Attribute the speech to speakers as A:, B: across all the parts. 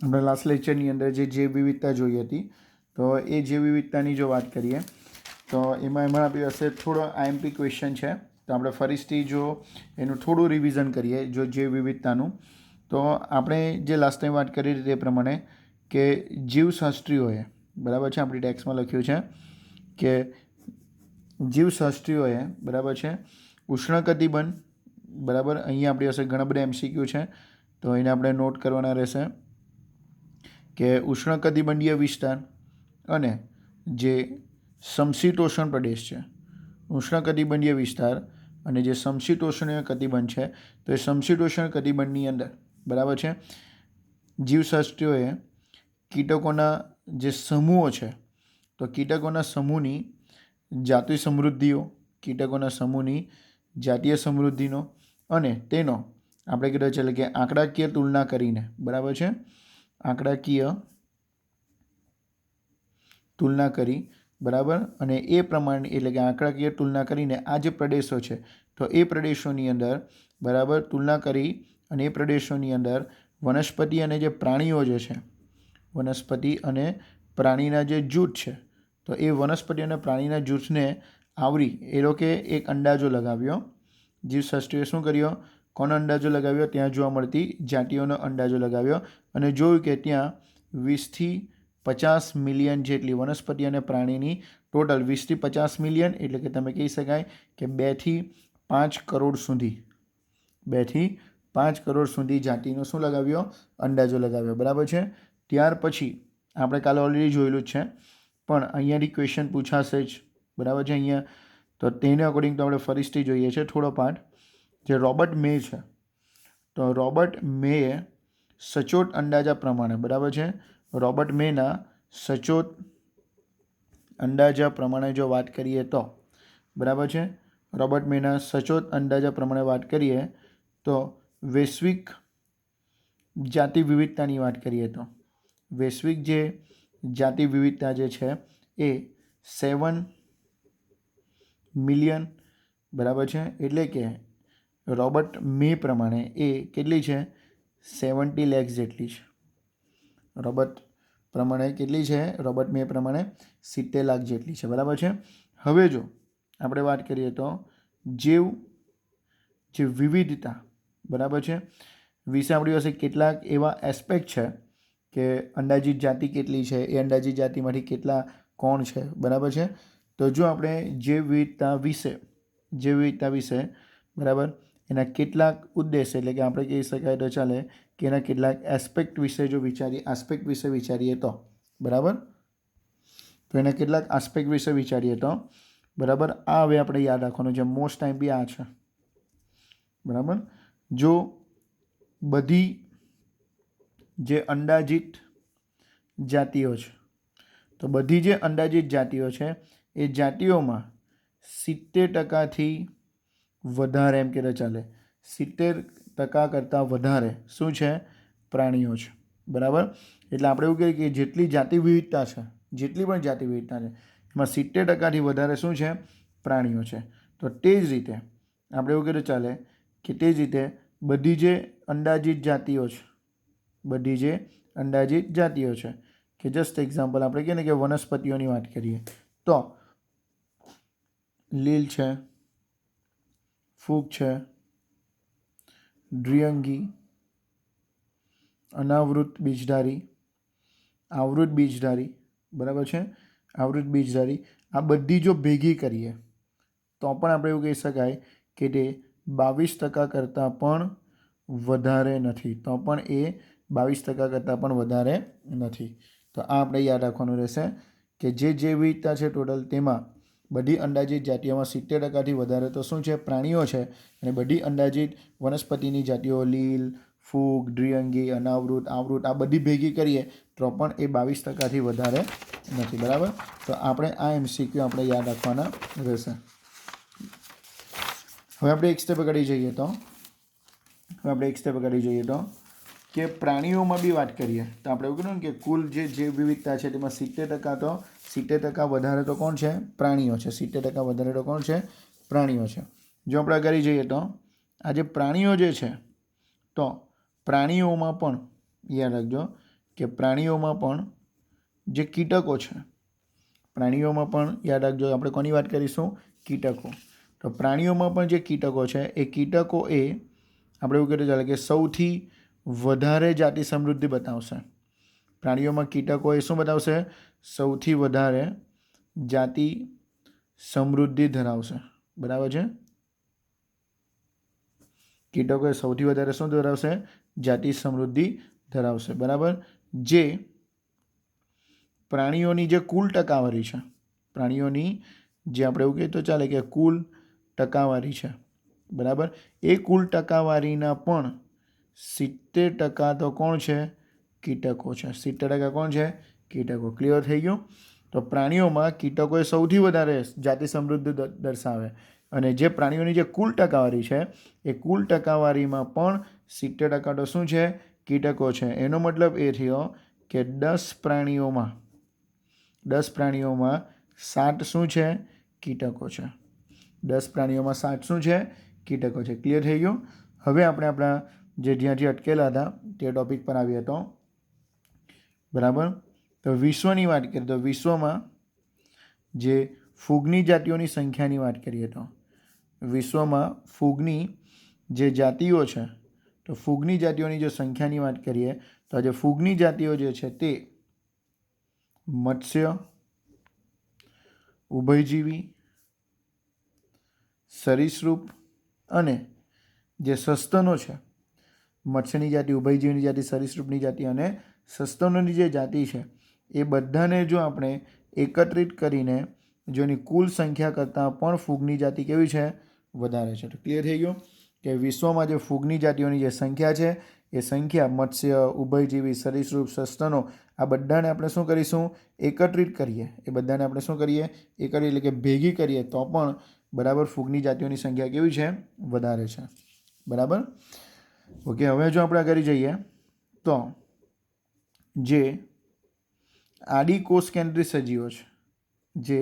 A: આપણે લાસ્ટ લેક્ચરની અંદર જે જૈવ વિવિધતા જોઈ હતી, તો એ જૈવ વિવિધતાની જો વાત કરીએ તો એમાં આપણી પાસે થોડો આઈએમપી ક્વેશ્ચન છે. તો આપણે ફરીથી જો એનું થોડું રિવિઝન કરીએ જો જૈવ વિવિધતાનું, તો આપણે જે લાસ્ટ ટાઈમ વાત કરી તે પ્રમાણે કે જીવશાસ્ત્રીઓએ, બરાબર છે, આપણી ટેક્સ્ટમાં લખ્યું છે કે જીવશાસ્ત્રીઓએ, બરાબર છે, ઉષ્ણકટિબંધ, બરાબર, અહીંયા આપણી પાસે ઘણા બધા એમસીક્યુ છે તો એને આપણે નોટ કરવાના રહેશે કે ઉષ્ણકટિબંધીય વિસ્તાર અને જે સમશીતોષ્ણ પ્રદેશ છે, ઉષ્ણકટિબંધીય વિસ્તાર અને જે સમશીતોષ્ણીય કટિબંધ છે, તો એ સમશીતોષ્ણ કટિબંધની અંદર, બરાબર છે, જીવશાસ્ત્રીઓએ કીટકોના જે સમૂહો છે, તો કીટકોના સમૂહની જાતિ સમૃદ્ધિઓ, કીટકોના સમૂહની જાતીય સમૃદ્ધિનો અને તેનો આપણે કીધું છે કે આંકડાકીય તુલના કરીને, બરાબર છે, આંકડાકીય તુલના કરી, બરાબર, અને એ પ્રમાણે એટલે કે આંકડાકીય તુલના કરીને આ જે પ્રદેશો છે તો એ પ્રદેશોની અંદર, બરાબર, તુલના કરી અને એ પ્રદેશોની અંદર વનસ્પતિ અને જે પ્રાણીઓ જે છે, વનસ્પતિ અને પ્રાણીના જે જૂથ છે, તો એ વનસ્પતિ અને પ્રાણીના જૂથને આવરી એ લોકોએ એક અંદાજો લગાવ્યો. જીવશાસ્ત્રીએ શું કર્યો? કોનો અંદાજો લગાવ્યો? ત્યાં જોવા મળતી જાતિઓનો અંદાજો લગાવ્યો અને જોયું કે ત્યાં 20થી 50 મિલિયન જેટલી વનસ્પતિ અને પ્રાણીની ટોટલ 20થી 50 મિલિયન એટલે કે તમે કહી શકાય કે 2થી 5 કરોડ સુધી, 2થી 5 કરોડ સુધી જાતિનો શું લગાવ્યો? અંદાજો લગાવ્યો, બરાબર છે. ત્યાર પછી આપણે કાલે ઓલરેડી જોયેલું જ છે પણ અહીંયાથી ક્વેશ્ચન પૂછાશે જ, બરાબર છે, અહીંયા તો તેને અકોર્ડિંગ તો આપણે ફરીથી જોઈએ છે થોડો પાર્ટ. જે રોબર્ટ મે છે, તો રોબર્ટ મેએ સચોટ અંદાજા પ્રમાણે, બરાબર છે, રોબર્ટ મેના સચોટ અંદાજા પ્રમાણે જો વાત કરીએ તો, બરાબર છે, રોબર્ટ મેના સચોટ અંદાજા પ્રમાણે વાત કરીએ તો વૈશ્વિક જાતિ વિવિધતાની વાત કરીએ તો વૈશ્વિક જે જાતિ વિવિધતા જે છે એ 7 મિલિયન, બરાબર છે, એટલે કે રોબર્ટ મે પ્રમાણે એ કેટલી છે? 70 લાખ જેટલી છે. રોબર્ટ પ્રમાણે કેટલી છે? રોબર્ટ મે પ્રમાણે 70 લાખ જેટલી છે, બરાબર છે. હવે જો આપણે વાત કરીએ તો જે વિવિધતા, બરાબર છે, વિશે આપણી પાસે કેટલાક એવા એસ્પેક્ટ છે કે અંદાજિત જાતિ કેટલી છે, એ અંદાજિત જાતિમાંથી કેટલા કોણ છે, બરાબર છે. તો જો આપણે જે વિવિધતા વિશે, બરાબર, એના કેટલાક ઉદ્દેશ એટલે કે આપણે કહી શકાય તો ચાલે કે એના કેટલાક એસ્પેક્ટ વિશે જો વિચારીએ તો, બરાબર, તો એના કેટલાક આસ્પેક્ટ વિશે વિચારીએ તો, બરાબર, આ હવે આપણે યાદ રાખવાનું છે. મોસ્ટ ટાઈમ બી આ છે, બરાબર. જો બધી જે અંદાજિત જાતિઓ છે, તો બધી જે અંદાજિત જાતિઓ છે એ જાતિઓમાં 70%થી વધારે, એમ કહેતા ચાલે, 70% કરતાં વધારે શું છે? પ્રાણીઓ છે, બરાબર. એટલે આપણે એવું કહીએ કે જેટલી જાતિ વિવિધતા છે, જેટલી પણ જાતિ વિવિધતા છે એમાં 70%થી વધારે શું છે? પ્રાણીઓ છે. તો તે જ રીતે આપણે એવું કહીએ ચાલે કે તે જ રીતે બધી જે અંદાજિત જાતિઓ છે, બધી જે અંદાજિત જાતિઓ છે, કે જસ્ટ એક્ઝામ્પલ આપણે કહીએ ને કે વનસ્પતિઓની વાત કરીએ તો લીલ છે, ફૂગ છે, દ્વિઅંગી, અનાવૃત બીજધારી, આવૃત બીજધારી, બરાબર છે, આવૃત બીજધારી, આ બધી જો ભેગી કરીએ તો પણ આપણે એવું કહી શકાય કે તે 22% કરતાં પણ વધારે નથી, તો પણ એ 22% કરતાં પણ વધારે નથી. તો આ આપણે યાદ રાખવાનું રહેશે કે જે વિવિધતા છે ટોટલ તેમાં બધી અંદાજિત જાતિઓમાં 70%થી વધારે તો શું છે? પ્રાણીઓ છે. અને બધી અંદાજિત વનસ્પતિની જાતિઓ લીલ, ફૂગ, દ્વિઅંગી, અનાવૃત, આવૃત આ બધી ભેગી કરીએ તો પણ એ 22%થી વધારે નથી, બરાબર. તો આપણે આ એમસીક્યુ આપણે યાદ રાખવાના રહેશે. હવે આપણે એક સ્ટેપ આગળ જઈએ તો કે પ્રાણીઓમાં બી વાત કરીએ તો આપણે એવું કીધું કે કુલ જે વિવિધતા છે તેમાં 70% વધારે તો કોણ છે? પ્રાણીઓ છે. 70% વધારે તો કોણ છે? પ્રાણીઓ છે. જો આપણે આગળ જઈએ તો આ જે પ્રાણીઓ જે છે તો પ્રાણીઓમાં પણ યાદ રાખજો કે પ્રાણીઓમાં પણ જે કીટકો છે, પ્રાણીઓમાં પણ યાદ રાખજો, આપણે કોની વાત કરીશું? કીટકો. તો પ્રાણીઓમાં પણ જે કીટકો છે એ કીટકો એ આપણે એવું કહીએ ચાલે કે સૌથી વધારે જાતિ સમૃદ્ધિ બતાવશે. પ્રાણીઓમાં કીટકો એ શું બતાવશે? સૌથી વધારે જાતિ સમૃદ્ધિ ધરાવશે. બરાબર છે? કીટકો એ સૌથી વધારે શું ધરાવશે? જાતિ સમૃદ્ધિ ધરાવશે. બરાબર. જે પ્રાણીઓની જે કુલ ટકાવારી છે, પ્રાણીઓની જે આપણે એવું કહીએ તો ચાલે કે કુલ ટકાવારી છે, બરાબર, એ કુલ ટકાવારીના પણ 70% તો કોણ છે? કીટકો છે. 70% કોણ છે? કીટકો. ક્લિયર થઈ ગયું? તો પ્રાણીઓમાં કીટકો એ સૌથી વધારે જાતિ સમૃદ્ધિ દર્શાવે, અને જે પ્રાણીઓની જે કુલ ટકાવારી છે એ કુલ ટકાવારીમાં પણ 70% તો શું છે? કીટકો છે. એનો મતલબ એ થયો કે 10 પ્રાણીઓમાં 7 શું છે? કીટકો છે. 10 પ્રાણીઓમાં 7 શું છે? કીટકો છે. ક્લિયર થઈ ગયું? હવે આપણે આપણા જે જ્યાંથી અટકેલા હતા તે ટોપિક પર આવીએ તો, બરાબર, તો વિશ્વની વાત કરીએ તો વિશ્વમાં જે ફૂગની જાતિઓની સંખ્યાની વાત કરીએ તો વિશ્વમાં ફૂગની જે જાતિઓ છે, તો ફૂગની જાતિઓની જો સંખ્યાની વાત કરીએ તો આજે ફૂગની જાતિઓ જે છે તે મત્સ્ય, ઉભયજીવી, સરીસૃપ અને જે સસ્તનો છે, મત્સ્યની જાતિ, ઉભયજીવીની જાતિ, સરીસૃપની જાતિ અને સસ્તનોની જે જાતિ છે એ બધાને જો આપણે એકત્રિત કરીને જો એની કુલ સંખ્યા કરતાં પણ ફૂગની જાતિ કેવી છે? વધારે છે. તો ક્લિયર થઈ ગયું કે વિશ્વમાં જે ફૂગની જાતિઓની જે સંખ્યા છે એ સંખ્યા મત્સ્ય, ઉભયજીવી, સરીસૃપ, સસ્તનો આ બધાને આપણે શું કરીશું? એકત્રિત કરીએ. એ બધાને આપણે શું કરીએ? એકત્રિત એટલે કે ભેગી કરીએ તો પણ બરાબર ફૂગની જાતિઓની સંખ્યા કેવી છે? વધારે છે. બરાબર. ઓકે. હવે જો આપણે આગળ જઈએ તો જે આદિકોષ કેન્દ્રિત સજીવો છે, જે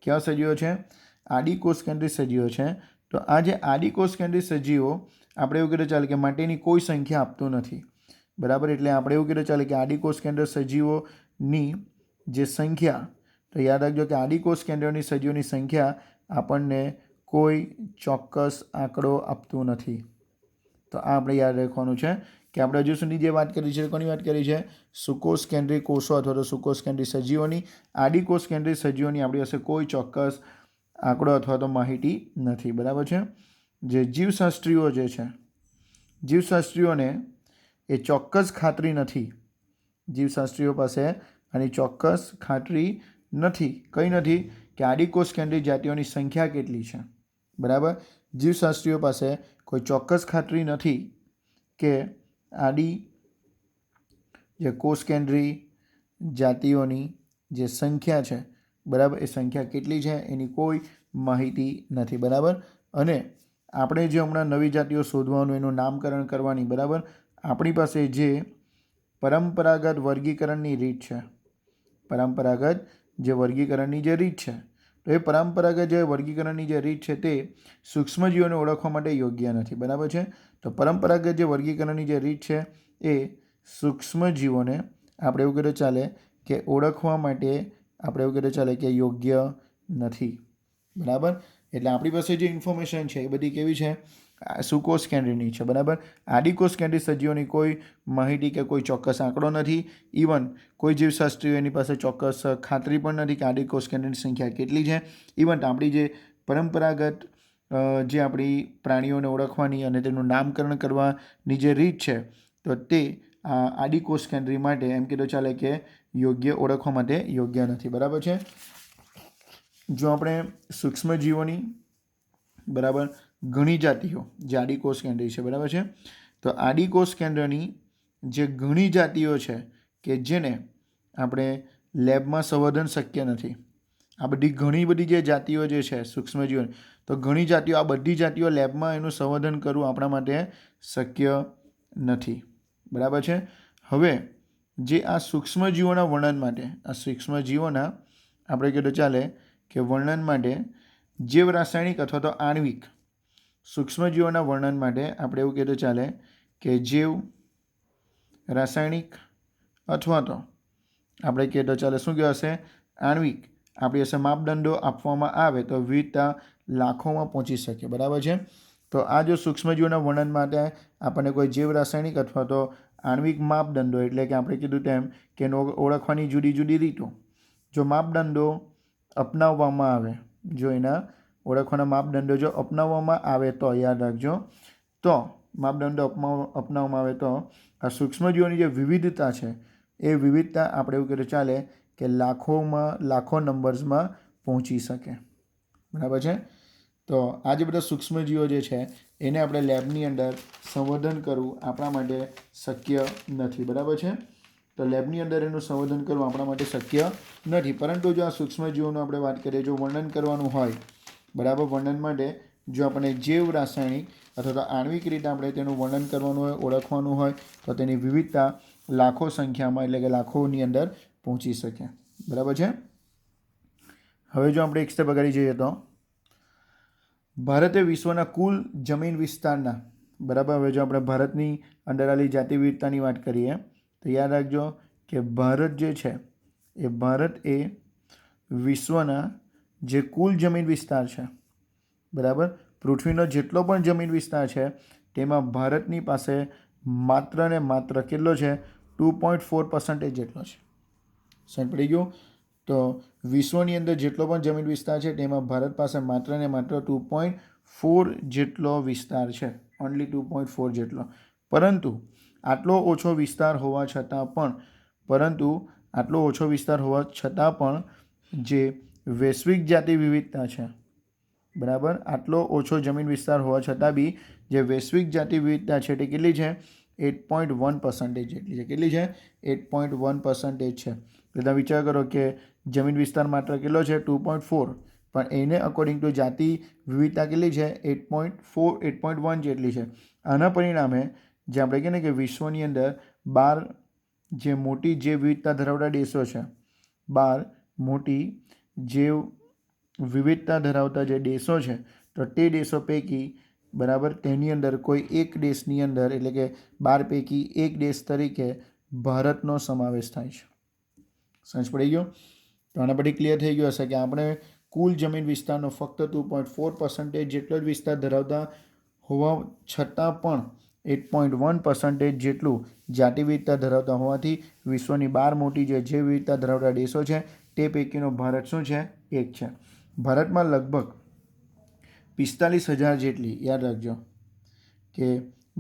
A: કેવા સજીવો છે? આદિકોષ કેન્દ્રિત સજીવો છે. તો આ જે આદિકોષ કેન્દ્રિત સજીવો આપણે એવું કહીએ ચાલે કે માટેની કોઈ સંખ્યા આપતું નથી. બરાબર. એટલે આપણે એવું કહીએ ચાલે કે આદિકોષ કેન્દ્ર સજીવોની જે સંખ્યા, તો યાદ રાખજો કે આદિકોષ કેન્દ્રની સજીવોની સંખ્યા આપણને કોઈ ચોક્કસ આંકડો આપતું નથી. તો આ આપણે યાદ રાખવાનું છે કે આપણે હજુ સુધી જે વાત કરી છે, કોની વાત કરી છે? સુકોષ કેન્દ્રિત કોષો અથવા તો સુકોષ કેન્દ્રિત સજીવોની. આદિકોષ કેન્દ્રિત સજીવોની આપણી પાસે કોઈ ચોક્કસ આંકડો અથવા તો માહિતી નથી. બરાબર છે? જે જીવશાસ્ત્રીઓ જે છે, જીવશાસ્ત્રીઓને એ ચોક્કસ ખાતરી નથી. જીવશાસ્ત્રીઓ પાસે આની ચોક્કસ ખાતરી નથી. કઈ નથી? કે આદિકોષ કેન્દ્રિત જાતિઓની સંખ્યા કેટલી છે. બરાબર. જીવશાસ્ત્રીઓ પાસે કોઈ ચોક્કસ ખાતરી નથી કે આદિ જે કોષ કેન્દ્રી જાતિઓની જે સંખ્યા છે, બરાબર, એ સંખ્યા કેટલી છે એની કોઈ માહિતી નથી. બરાબર. અને આપણે જે હમણાં નવી જાતિઓ શોધવાનું, એનું નામકરણ કરવાની, બરાબર, આપણી પાસે જે પરંપરાગત વર્ગીકરણની રીત છે, પરંપરાગત જે વર્ગીકરણની જે રીત છે, તો એ પરંપરાગત જે વર્ગીકરણની જે રીત છે તે સૂક્ષ્મજીવોને ઓળખવા માટે યોગ્ય નથી. બરાબર છે? તો પરંપરાગત જે વર્ગીકરણની જે રીત છે એ સૂક્ષ્મજીવોને આપણે એવું કહીએ ચાલે કે ઓળખવા માટે આપણે એવું કહીએ ચાલે કે યોગ્ય નથી. બરાબર. એટલે આપણી પાસે જે ઇન્ફોર્મેશન છે એ બધી કેવી છે? સુકોષ કેન્દ્રની છે. બરાબર. આદિકોષ કેન્દ્રિત સજીવોની કોઈ માહિતી કે કોઈ ચોક્કસ આંકડો નથી. ઇવન કોઈ જીવશાસ્ત્રીઓ એની પાસે ચોક્કસ ખાતરી પણ નથી કે આદિકોષ કેન્દ્રની સંખ્યા કેટલી છે. ઇવન આપણી જે પરંપરાગત જે આપણી પ્રાણીઓને ઓળખવાની અને તેનું નામકરણ કરવાની જે રીત છે, તો તે આદિકોષ કેન્દ્રી માટે એમ કીધું ચાલે કે યોગ્ય ઓળખવા માટે યોગ્ય નથી. બરાબર છે? જો આપણે સૂક્ષ્મજીવોની, બરાબર, ઘણી જાતિઓ જે આદિકોષ કેન્દ્રી છે, બરાબર છે, તો આદિકોષ કેન્દ્રની જે ઘણી જાતિઓ છે કે જેને આપણે લેબમાં સંવર્ધન શક્ય નથી. આ બધી ઘણી બધી જે જાતિઓ જે છે સૂક્ષ્મજીવોની, તો ઘણી જાતિઓ, આ બધી જાતિઓ લેબમાં એનું સંવર્ધન કરવું આપણા માટે શક્ય નથી. બરાબર છે? હવે જે આ સૂક્ષ્મજીવોના વર્ણન માટે, આ સૂક્ષ્મજીવોના આપણે કીધું ચાલે કે વર્ણન માટે જીવ રાસાયણિક અથવા તો આણ્વિક સૂક્ષ્મજીવોના વર્ણન માટે આપણે એવું કીધું ચાલે કે જીવ રાસાયણિક અથવા તો આપણે કહીએ તો ચાલે શું કહેવાશે આણ્વિક આપણી પાસે માપદંડો આપવામાં આવે તો વિવિધતા લાખોમાં પહોંચી શકે. બરાબર છે. તો આ જો સૂક્ષ્મજીવોના વર્ણન માટે આપણને કોઈ જીવ રાસાયણિક અથવા તો આણ્વિક માપદંડો એટલે કે આપણે કીધું તેમ કે એનો ઓળખવાની જુદી જુદી રીતો, જો માપદંડો અપનાવવામાં આવે, જો એના ઓળખવાના માપદંડો જો અપનાવવામાં આવે તો યાદ રાખજો, તો માપદંડો અપનાવવામાં આવે તો આ સૂક્ષ્મજીવોની જે વિવિધતા છે એ વિવિધતા આપણે એવું કહીએ ચાલે કે લાખો નંબર્સમાં પહોંચી શકે. બરાબર છે. તો આ જે બધા સૂક્ષ્મજીવો જે છે એને આપણે લેબની અંદર સંવર્ધન કરવું આપણા માટે શક્ય નથી. બરાબર છે. તો લેબની અંદર એનું સંવર્ધન કરવું આપણા માટે શક્ય નથી. પરંતુ જો આ સૂક્ષ્મજીવોનું આપણે વાત કરીએ, જો વર્ણન કરવાનું હોય, બરાબર, વર્ણન માટે જો આપણે જૈવ રાસાયણિક અથવા તો આણ્વિક રીતે આપણે તેનું વર્ણન કરવાનું હોય, ઓળખવાનું હોય તો તેની વિવિધતા લાખો સંખ્યામાં એટલે કે લાખોની અંદર પહોંચી શકે. બરાબર છે. હવે જો આપણે એક સ્ટેપ આગળ જઈએ તો ભારતે વિશ્વના કુલ જમીન વિસ્તારના, બરાબર, હવે જો આપણે ભારતની અંદર આવેલી જાતિ વિવિધતાની વાત કરીએ તો યાદ રાખજો કે ભારત જે છે એ વિશ્વના જે કુલ જમીન વિસ્તાર છે, બરાબર, પૃથ્વીનો જેટલો પણ જમીન વિસ્તાર છે તેમાં ભારતની પાસે માત્ર ને માત્ર કેટલો છે 2.4% જેટલો છે. સમજ પડી ગયું. તો વિશ્વની અંદર જેટલો પણ જમીન વિસ્તાર છે તેમાં ભારત પાસે માત્ર ને માત્ર 2.4 જેટલો વિસ્તાર છે, ઓનલી 2.4 જેટલો. પરંતુ આટલો ઓછો વિસ્તાર હોવા છતાં પણ જે વૈશ્વિક જાતિ વિવિધતા છે, બરાબર, આટલો ઓછો જમીન વિસ્તાર હોવા છતાં બી જે વૈશ્વિક જાતિ વિવિધતા છે તે કેટલી છે 8.1% જેટલી છે. કેટલી છે 8.1% છે. તો તમે વિચાર કરો કે જમીન વિસ્તાર માત્ર કેટલો છે 2.4, પણ એને અકોર્ડિંગ ટુ જાતિ વિવિધતા કેટલી છે 8.1 જેટલી છે. આના પરિણામે જે આપણે કહીએ ને કે વિશ્વની અંદર 12 જે મોટી જે વિવિધતા ધરાવતા દેશો છે, 12 મોટી જે વિવિધતા ધરાવતા જે દેશો છે, તો તે દેશો પૈકી, બરાબર, તેની અંદર કોઈ એક દેશની અંદર એટલે કે 12 પૈકી એક દેશ તરીકે ભારતનો સમાવેશ થાય છે. સમજ પડી ગયો. તો આના પરથી ક્લિયર થઈ ગયું હશે કે આપણે કુલ જમીન વિસ્તારનો ફક્ત 2.4% જેટલો જ વિસ્તાર ધરાવતા હોવા છતાં પણ 8.1% જેટલું જાતિ વિવિધતા ધરાવતા હોવાથી વિશ્વની 12 મોટી જે વિવિધતા ધરાવતા દેશો છે તે પૈકીનો ભારત શું છે એક છે. ભારતમાં લગભગ 45,000 જેટલી, યાદ રાખજો કે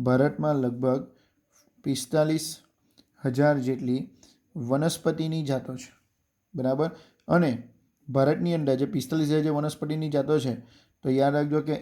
A: ભારતમાં લગભગ 45,000 જેટલી વનસ્પતિની જાતો છે, બરાબર. અને ભારતની અંદર જે 45,000 જે વનસ્પતિની જાતો છે તો યાદ રાખજો કે